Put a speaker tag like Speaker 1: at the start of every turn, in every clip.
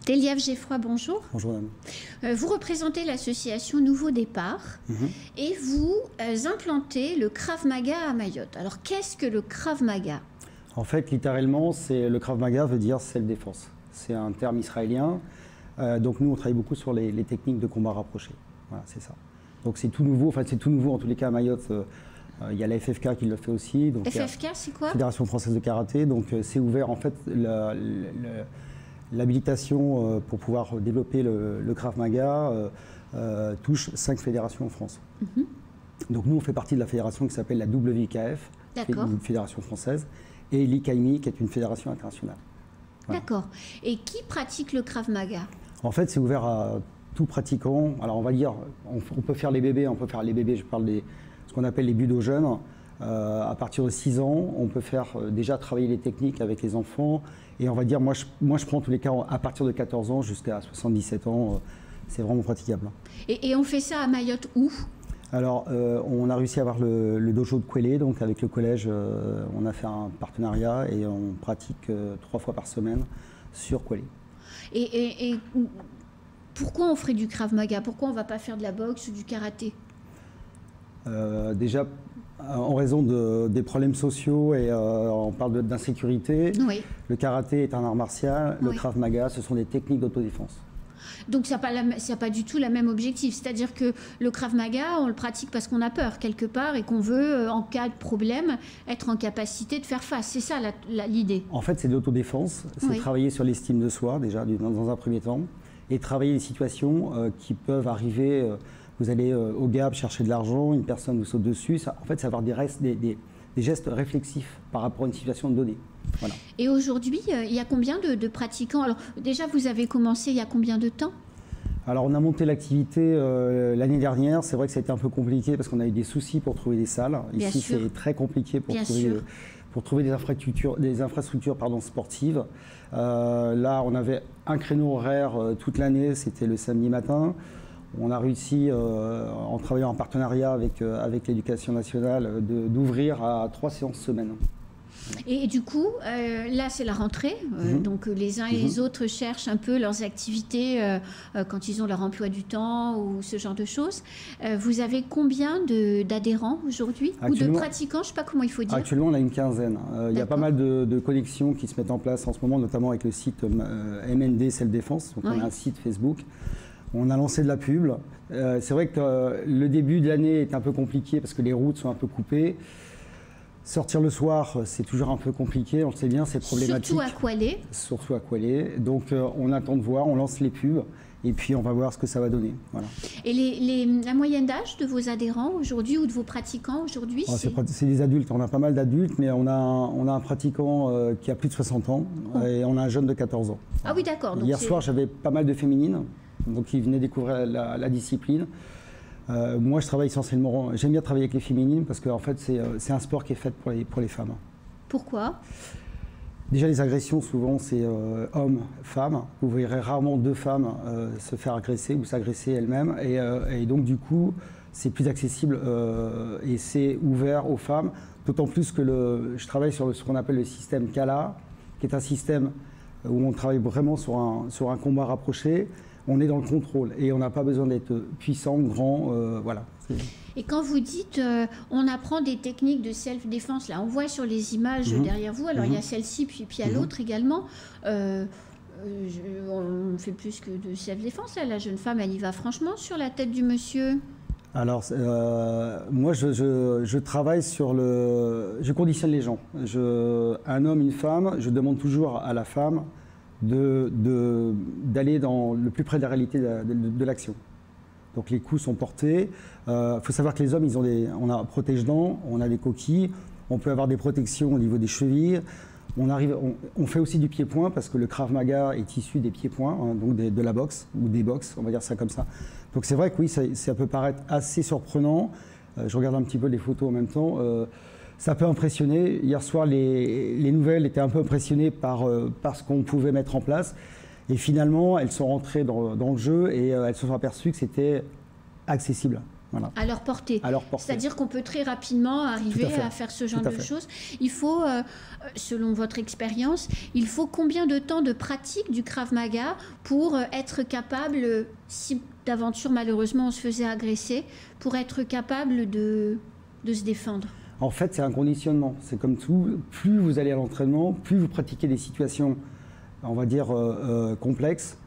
Speaker 1: Eliav Geffroy, bonjour.
Speaker 2: Bonjour madame.
Speaker 1: Vous représentez l'association Nouveau Départ et vous implantez le Krav Maga à Mayotte. Alors qu'est-ce que le Krav Maga?
Speaker 2: En fait, littéralement, le Krav Maga veut dire self-défense. C'est un terme israélien. Donc nous, on travaille beaucoup sur les techniques de combat rapproché. Voilà, c'est ça. Donc c'est tout nouveau, enfin c'est tout nouveau en tous les cas à Mayotte. Il y a la FFK qui le fait aussi. Donc,
Speaker 1: FFK, c'est quoi?
Speaker 2: Fédération Française de Karaté. Donc c'est ouvert en fait l'habilitation pour pouvoir développer le Krav Maga touche 5 fédérations en France. Donc nous, on fait partie de la fédération qui s'appelle la WKF, une fédération française, et l'IKAIMI, qui est une fédération internationale.
Speaker 1: Voilà. D'accord. Et qui pratique le Krav Maga? En
Speaker 2: fait, c'est ouvert à tout pratiquant. Alors on va dire, on peut faire les bébés, je parle de ce qu'on appelle les budo jeunes. À partir de 6 ans, on peut faire déjà travailler les techniques avec les enfants. Et on va dire, moi je prends tous les cas à partir de 14 ans jusqu'à 77 ans, c'est vraiment praticable.
Speaker 1: Et on fait ça à Mayotte où?
Speaker 2: Alors, on a réussi à avoir le dojo de Kwélé, donc avec le collège, on a fait un partenariat et on pratique 3 fois par semaine sur Kwélé.
Speaker 1: Et pourquoi on ferait du Krav Maga? Pourquoi on ne va pas faire de la boxe ou du karaté?
Speaker 2: Déjà, en raison des problèmes sociaux et on parle d'insécurité,
Speaker 1: oui.
Speaker 2: Le karaté est un art martial, le Krav Maga, ce sont des techniques d'autodéfense.
Speaker 1: Donc ça n'a pas du tout le même objectif, c'est-à-dire que le Krav Maga, on le pratique parce qu'on a peur quelque part et qu'on veut, en cas de problème, être en capacité de faire face. C'est ça l'idée.
Speaker 2: En fait, c'est de l'autodéfense, c'est travailler sur l'estime de soi déjà dans un premier temps et travailler les situations qui peuvent arriver. Vous allez au Gap chercher de l'argent, une personne vous saute dessus. En fait, c'est avoir des gestes réflexifs par rapport à une situation donnée. Voilà.
Speaker 1: Et aujourd'hui, il y a combien de pratiquants? Alors déjà, vous avez commencé il y a combien de temps?
Speaker 2: Alors on a monté l'activité l'année dernière. C'est vrai que ça a été un peu compliqué parce qu'on a eu des soucis pour trouver des salles. Ici, c'est très compliqué pour trouver des infrastructures sportives. Là, on avait un créneau horaire toute l'année, c'était le samedi matin. On a réussi, en travaillant en partenariat avec l'éducation nationale, d'ouvrir à 3 séances semaine.
Speaker 1: Et du coup, là c'est la rentrée, donc les uns et les autres cherchent un peu leurs activités quand ils ont leur emploi du temps ou ce genre de choses. Vous avez combien d'adhérents aujourd'hui ou de pratiquants, je ne sais pas comment il faut dire?
Speaker 2: Actuellement, on a une quinzaine. Il y a pas mal de connexions qui se mettent en place en ce moment, notamment avec le site MND Self-Défense. Donc on a un site Facebook. On a lancé de la pub. C'est vrai que le début de l'année est un peu compliqué parce que les routes sont un peu coupées. Sortir le soir, c'est toujours un peu compliqué, on le sait bien, c'est problématique.
Speaker 1: Surtout à Kwélé.
Speaker 2: Surtout à Kwélé. Donc on attend de voir, on lance les pubs et puis on va voir ce que ça va donner. Voilà.
Speaker 1: Et la moyenne d'âge de vos adhérents aujourd'hui ou de vos pratiquants aujourd'hui?
Speaker 2: C'est des adultes, on a pas mal d'adultes, mais on a un pratiquant qui a plus de 60 ans et on a un jeune de 14 ans.
Speaker 1: Ah oui, d'accord.
Speaker 2: Hier soir, j'avais pas mal de féminines, donc ils venaient découvrir la discipline. Moi, je travaille essentiellement, j'aime bien travailler avec les féminines parce qu'en fait, c'est un sport qui est fait pour les femmes.
Speaker 1: Pourquoi?
Speaker 2: Déjà, les agressions, souvent, c'est hommes-femmes. Vous verrez rarement 2 femmes se faire agresser ou s'agresser elles-mêmes. Et donc, du coup, c'est plus accessible et c'est ouvert aux femmes. D'autant plus que je travaille sur ce qu'on appelle le système Kala, qui est un système où on travaille vraiment sur un combat rapproché. On est dans le contrôle et on n'a pas besoin d'être puissant, grand, voilà.
Speaker 1: Et quand vous dites on apprend des techniques de self-défense, là on voit sur les images derrière vous, alors il y a celle-ci puis il y a l'autre également, on fait plus que de self-défense, là la jeune femme elle y va franchement sur la tête du monsieur. Alors
Speaker 2: moi je travaille sur je conditionne les gens, un homme, une femme, je demande toujours à la femme d'aller dans le plus près de la réalité de l'action. Donc les coups sont portés. Faut savoir que les hommes, on a protège-dents, on a des coquilles, on peut avoir des protections au niveau des chevilles. On fait aussi du pied-point parce que le Krav Maga est issu des pieds-points, hein, donc de la boxe ou des boxes, on va dire ça comme ça. Donc c'est vrai que oui, ça peut paraître assez surprenant. Je regarde un petit peu les photos en même temps. Ça peut impressionner. Hier soir, les nouvelles étaient un peu impressionnées par ce qu'on pouvait mettre en place. Et finalement, elles sont rentrées dans le jeu et elles se sont aperçues que c'était accessible. Voilà.
Speaker 1: À leur portée. C'est-à-dire qu'on peut très rapidement arriver à faire ce genre de choses. Il faut, selon votre expérience, il faut combien de temps de pratique du Krav Maga pour être capable, si d'aventure malheureusement on se faisait agresser, pour être capable de se défendre?
Speaker 2: En fait, c'est un conditionnement. C'est comme tout. Plus vous allez à l'entraînement, plus vous pratiquez des situations, on va dire, complexes.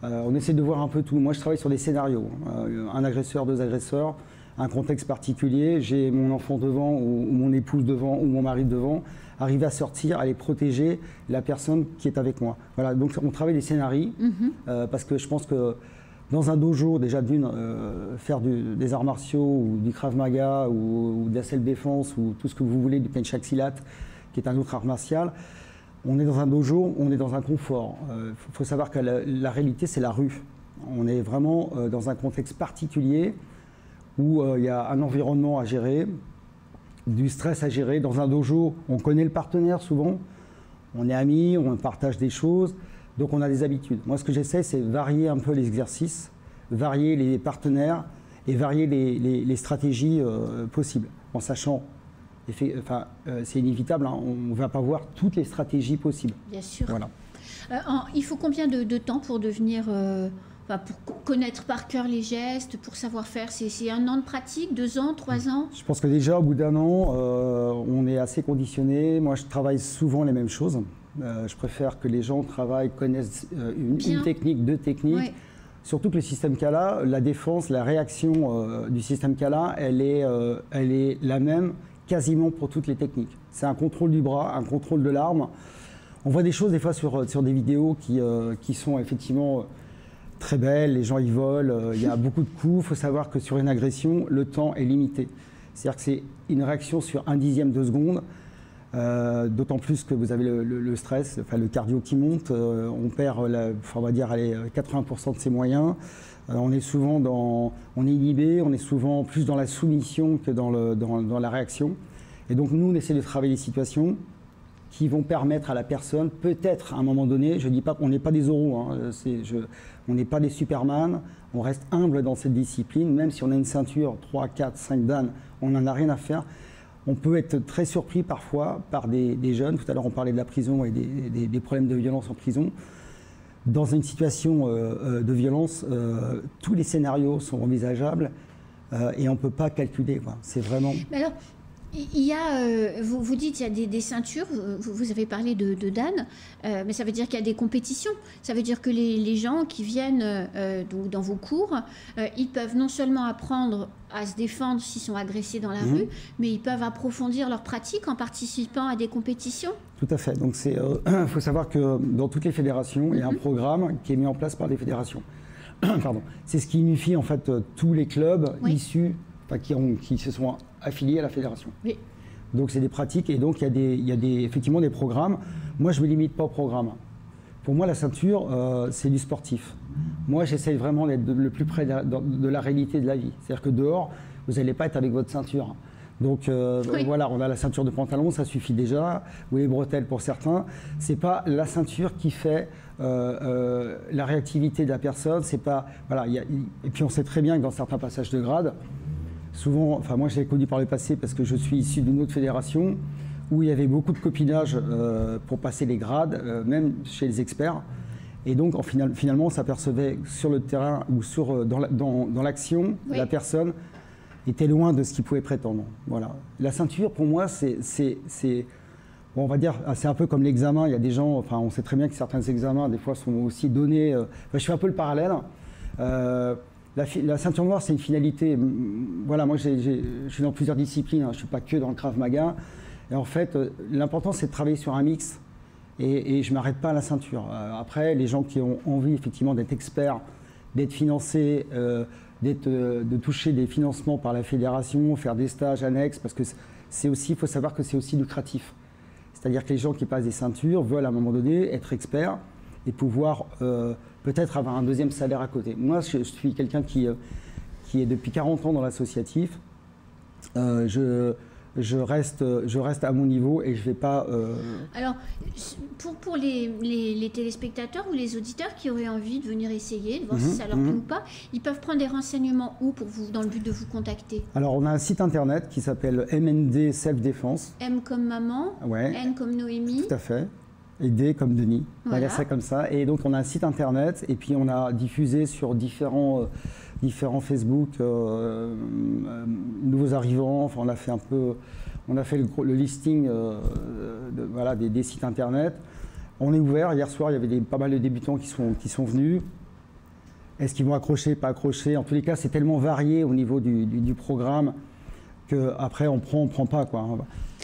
Speaker 2: On essaie de voir un peu tout. Moi, je travaille sur des scénarios. Un agresseur, 2 agresseurs, un contexte particulier. J'ai mon enfant devant, ou mon épouse devant, ou mon mari devant. Arriver à sortir, à aller protéger la personne qui est avec moi. Voilà, donc on travaille des scénarios, parce que je pense que dans un dojo, déjà faire des arts martiaux, ou du Krav Maga, ou de la self-défense, ou tout ce que vous voulez, du Pencak Silat, qui est un autre art martial. On est dans un dojo, on est dans un confort. Faut savoir que la réalité, c'est la rue. On est vraiment dans un contexte particulier où il y a un environnement à gérer, du stress à gérer. Dans un dojo, on connaît le partenaire souvent, on est amis, on partage des choses, donc on a des habitudes. Moi, ce que j'essaie, c'est varier un peu les exercices, varier les partenaires et varier les stratégies possibles, en sachant... c'est inévitable, hein, on ne va pas voir toutes les stratégies possibles.
Speaker 1: Bien sûr.
Speaker 2: Voilà.
Speaker 1: Il faut combien de temps pour devenir, pour connaître par cœur les gestes, pour savoir faire? C'est 1 an de pratique, 2 ans, 3 ans?
Speaker 2: Je pense que déjà, au bout d'1 an, on est assez conditionné. Moi, je travaille souvent les mêmes choses. Je préfère que les gens connaissent une technique, 2 techniques. Oui. Surtout que le système Kala, la défense, la réaction du système Kala, elle est la même quasiment pour toutes les techniques. C'est un contrôle du bras, un contrôle de l'arme. On voit des choses des fois sur des vidéos qui sont effectivement très belles, les gens y volent, il y a beaucoup de coups. Il faut savoir que sur une agression, le temps est limité. C'est-à-dire que c'est une réaction sur 1/10 de seconde, d'autant plus que vous avez le stress, enfin le cardio qui monte, on perd, on va dire, 80% de ses moyens. On est souvent on est inhibé, on est souvent plus dans la soumission que dans la réaction. Et donc nous, on essaie de travailler des situations qui vont permettre à la personne, peut-être à un moment donné, je ne dis pas qu'on n'est pas des Zorro, hein, on n'est pas des Superman, on reste humble dans cette discipline, même si on a une ceinture 3, 4, 5 dan, on n'en a rien à faire. On peut être très surpris parfois par des jeunes, tout à l'heure on parlait de la prison et des problèmes de violence en prison. Dans une situation de violence, tous les scénarios sont envisageables et on ne peut pas calculer. C'est vraiment...
Speaker 1: Mais alors, il y a, vous dites qu'il y a des ceintures, vous avez parlé de Dan, mais ça veut dire qu'il y a des compétitions. Ça veut dire que les gens qui viennent donc dans vos cours, ils peuvent non seulement apprendre à se défendre s'ils sont agressés dans la rue, mais ils peuvent approfondir leur pratique en participant à des compétitions.
Speaker 2: Tout à fait. Donc il faut savoir que dans toutes les fédérations, il y a un programme qui est mis en place par les fédérations. Pardon. C'est ce qui unifie en fait tous les clubs issus, qui se sont affiliés à la fédération. Oui. Donc c'est des pratiques et donc il y a effectivement des programmes. Moi, je ne me limite pas au programme. Pour moi, la ceinture, c'est du sportif. Moi, j'essaye vraiment d'être le plus près de la réalité de la vie. C'est-à-dire que dehors, vous n'allez pas être avec votre ceinture. Donc voilà, on a la ceinture de pantalon, ça suffit déjà, ou les bretelles pour certains. C'est pas la ceinture qui fait la réactivité de la personne. C'est pas voilà. Et puis on sait très bien que dans certains passages de grade, souvent, enfin moi je l'ai connu par le passé parce que je suis issu d'une autre fédération où il y avait beaucoup de copinage pour passer les grades, même chez les experts. Et donc finalement, on s'apercevait sur le terrain ou dans l'action, la personne était loin de ce qu'il pouvait prétendre. Voilà. La ceinture, pour moi, bon, on va dire, c'est un peu comme l'examen. Il y a des gens, enfin, on sait très bien que certains examens, des fois, sont aussi donnés. Je fais un peu le parallèle. La ceinture noire, c'est une finalité. Voilà, moi, je suis dans plusieurs disciplines. Hein, je ne suis pas que dans le Krav Maga. Et en fait, l'important, c'est de travailler sur un mix. Et je ne m'arrête pas à la ceinture. Après, les gens qui ont envie, effectivement, d'être experts, d'être financés, de toucher des financements par la fédération, faire des stages annexes, parce que c'est aussi, il faut savoir que c'est aussi lucratif. C'est-à-dire que les gens qui passent des ceintures veulent à un moment donné être experts et pouvoir peut-être avoir un deuxième salaire à côté. Moi, je suis quelqu'un qui est depuis 40 ans dans l'associatif. je reste à mon niveau et je ne vais pas...
Speaker 1: Alors, pour les téléspectateurs ou les auditeurs qui auraient envie de venir essayer, de voir si ça leur plaît ou pas, ils peuvent prendre des renseignements où pour vous, dans le but de vous contacter?
Speaker 2: Alors, on a un site internet qui s'appelle MND Self Défense.
Speaker 1: M comme maman,
Speaker 2: ouais.
Speaker 1: N comme Noémie.
Speaker 2: Tout à fait. Et D comme Denis. On va dire ça comme ça. Et donc, on a un site internet et puis on a diffusé sur différents Facebook, nouveaux arrivants. Enfin, on a fait le listing des sites internet. On est ouvert. Hier soir, il y avait pas mal de débutants qui sont venus. Est-ce qu'ils vont accrocher, pas accrocher? En tous les cas, c'est tellement varié au niveau du programme qu'après, on prend pas, quoi.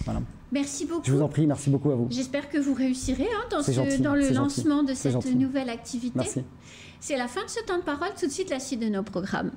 Speaker 2: Voilà.
Speaker 1: Merci beaucoup.
Speaker 2: Je vous en prie, merci beaucoup à vous.
Speaker 1: J'espère que vous réussirez dans le lancement de cette nouvelle activité.
Speaker 2: Merci.
Speaker 1: C'est la fin de ce temps de parole. Tout de suite, la suite de nos programmes.